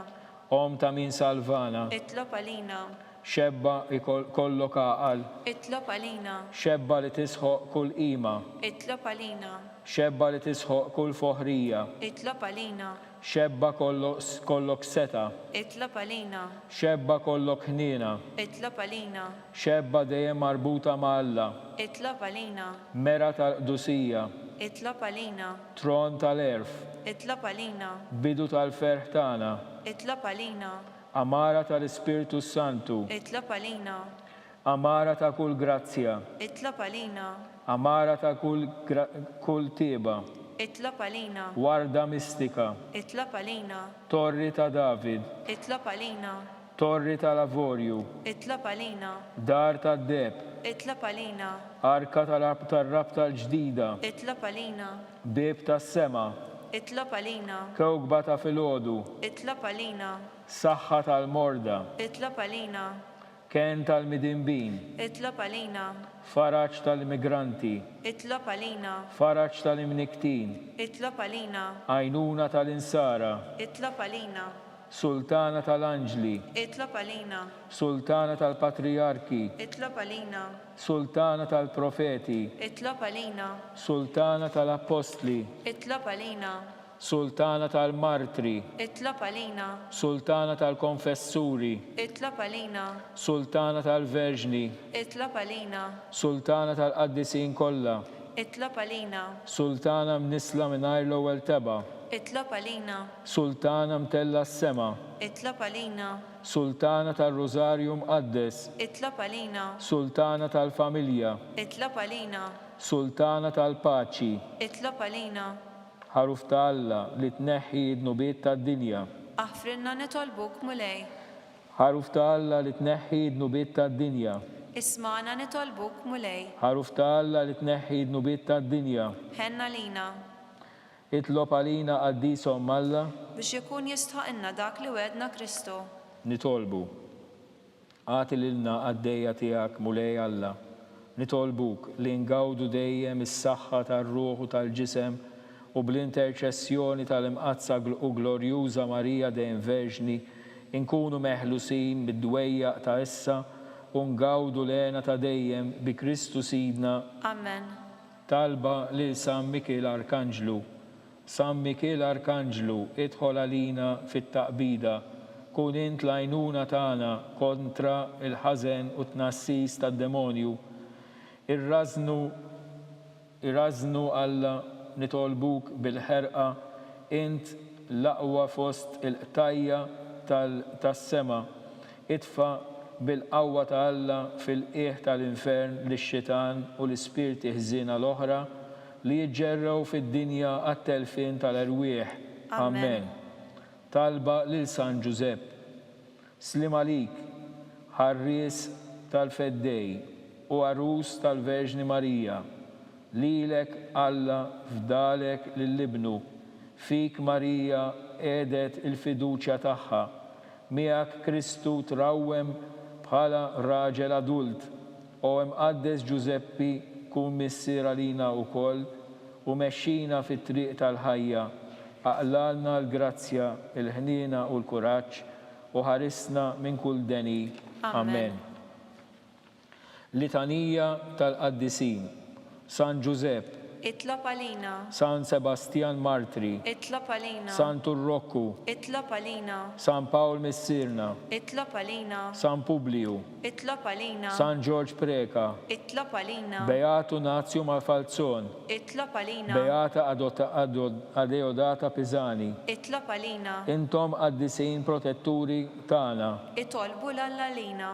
Om ta' min salvana. Itlob għalina. Xebba kollok għaqal. Itlob għalina. Xebba li tisħoq kull qima. Itlob għalina. Xebba li tisħoq kull foħrija. Itlob għalina. Xebba kollok seta. Itlob għalina. Xebba kollok ħnina. Itlob għalina. Xebba dejjem marbuta ma' Alla. Itlob għalina. Mera tal-qdusija. Itlob għalina. Tron tal-erf. Itlob għalina. Bidu tal-ferħ tagħna. Itlob għalina. Amara tal-Ispirtu Santu. Itlob għalina. Amara ta' kull grazzja. Itlob għalina. Amara ta' kull tieba. Itlob għalina. Warda mistika. Itlob għalina. Torri ta' David. Itlob għalina. Torri tal-Avorju. Itlob għalina. Dar tad-deb. Itlob għalina. Arka tal-rab tal-ġdida. Itlob għalina. Bib tas-sema. Itlob għalina. Kewkba ta' filgħodu. Itlob għalina. Saħħa tal-morda. Itlob għalina. Ken tal-midinbin. Itlob għalina. Faraġġ tal-immigranti. Itlob għalina. Faraġġ tal-imniktin. Itlob għalina. Għajnuna tal-insara. Itlob għalina. Sultana tal-anġli. Itlob għalina. Sultana tal-patriarki. Itlob għalina. Sultana tal-profeti. Itlob għalina. Sultana tal-apostli. Itlob għalina. Sultana tal-martri. Itlob għalina. Sultana tal-konfessuri. Itlob għalina. Sultana tal-verġni. Itlob għalina. Sultana tal-qaddisin kollha. Itlob għalina. Sultana mnisla mingħajr l-ewwel teba'. Itlob għalina. Sultana mtella s-sema. Itlob għalina. Sultana tal-Rożarju mqaddes. Itlob għalina. Sultana tal-familja. Itlob għalina. Sultana tal-paċi. Itlob għalina. Ħaruf ta' Alla li tneħħi d-nubiet tad-dinja. Aħfrinna nitolbuk mulej. Ħaruf ta' Alla li tneħħi d-nubiet tad-dinja. Ismana nitolbuk mulej. Ħaruf ta' Alla li tneħħi d-nubiet tad-dinja. Ħenna lina. Itlob għalina qaddieshom Alla. Biex ikun jistħaqilna dak li wedna Kristu. Nitolbu. Għati lilna għaddejja tiegħek mulej Alla. Nitolbuk li ngawdu dejjem is-saħħa tar-ruħ u tal-ġisem u bl-interċessjoni tal-imqazza u glorjuża Marija dejjem Verġni inkunu meħlusin bid-dwejjaq ta' issa u ngawdu lena ta' dejjem bi Kristu Sidna. Amen. Talba lil San Mikil Arkanġlu. San Mikil Arkanġlu, idħol għalina fit-taqbida, kun int l-għajnuna tagħna kontra il-ħażen u tnassis tad-demonju. Irrażnu Alla nitolbuk bil-ħerqa int l-aqwa fost il-qtajja tas-sema. Itfa bil-qawwa ta' Alla fil-qiegħ tal-infern lix-xitan u l-ispirti ħżiena l-oħra li jiġġerrew fid-dinja għat-telfin tal-erwieħ. Amen. Talba lil San Ġusepp. Slim għalik, ħarries tal-feddej u arus tal-Verġni Marija. Lilek Alla fdalek lill-Ibnu, fik Marija għedet il-fiduċja tagħha, miegħek Kristu trawwem bħala raġel adult, u imqaddes Ġuseppi kun missier għalina wkoll u mexxina fit-triq tal-ħajja, aqlalna l-grazzja, il-ħniena u l-kuraġġ u ħarisna minn kull deni. Amen. Litanija tal-qaddisin. San Giusepp. Itlob għalina. San Sebastian Martri. Itlob għalina. San Turrokku. Itlob għalina. San Paul Missirna. Itlob għalina. San Publiu. Itlob għalina. San George Preka. Itlob għalina. Beatu Nazio Malfalzon. Itlob għalina. Beata Adeodata Pisani. Itlob għalina. Intom qaddisin protetturi tagħna. Itolbu l-Alla lina.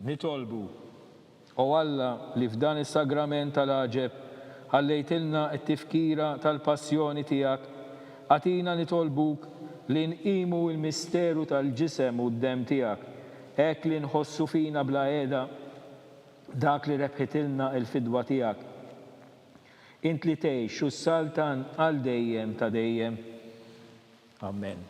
nitolbu. O Alla li f'dan is-sagrament tal-aġeb ħallejtilna t-tifkira tal-passjoni tiegħek, għatina nitolbuk li nqimu l-misteru tal-ġisem u d-dem tiegħek, hekk li nħossu fina bla qiegħda dak li rebħitilna l-fidwa tiegħek. Int li tgħix u s-saltan għal dejjem ta' dejjem. Amen.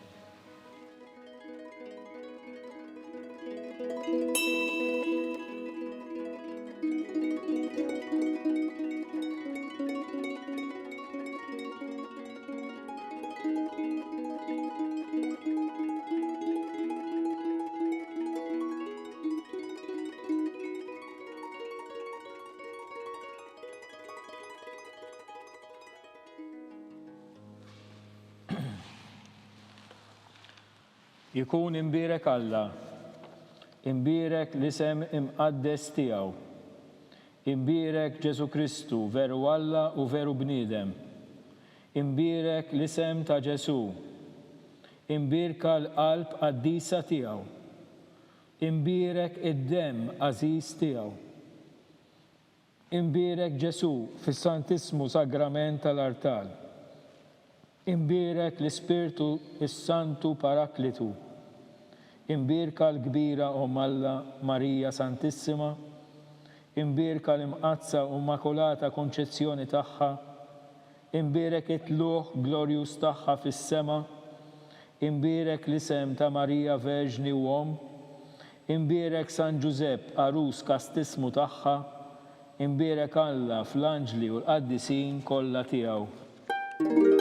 Jikun imbirek Alla, imbirek l-isem imqaddes tiegħu, imbirek Ġesu Kristu veru Alla u veru bniedem, imbirek l-isem ta' Ġesu, imbirka l-qalb qaddisa tiegħu, imbirek id-dem għażiż tiegħu, imbirek Ġesu fis-Santismu Sagrament tal-Artal, imbirek l-Ispirtu is-Santu Paraklitu, imbirka l-kbira Alla Marija Santissima, imbirka l-imqazza u Immakolata Konċezzjoni tagħha, imbirek it-tluħ glorjus tagħha fis-sema, imbirek l-isem ta' Marija Verġni u Om, imbirek San Ġusepp arus kastismu tagħha, imbirek Alla fl-anġli u l-qaddisin kollha tiegħu.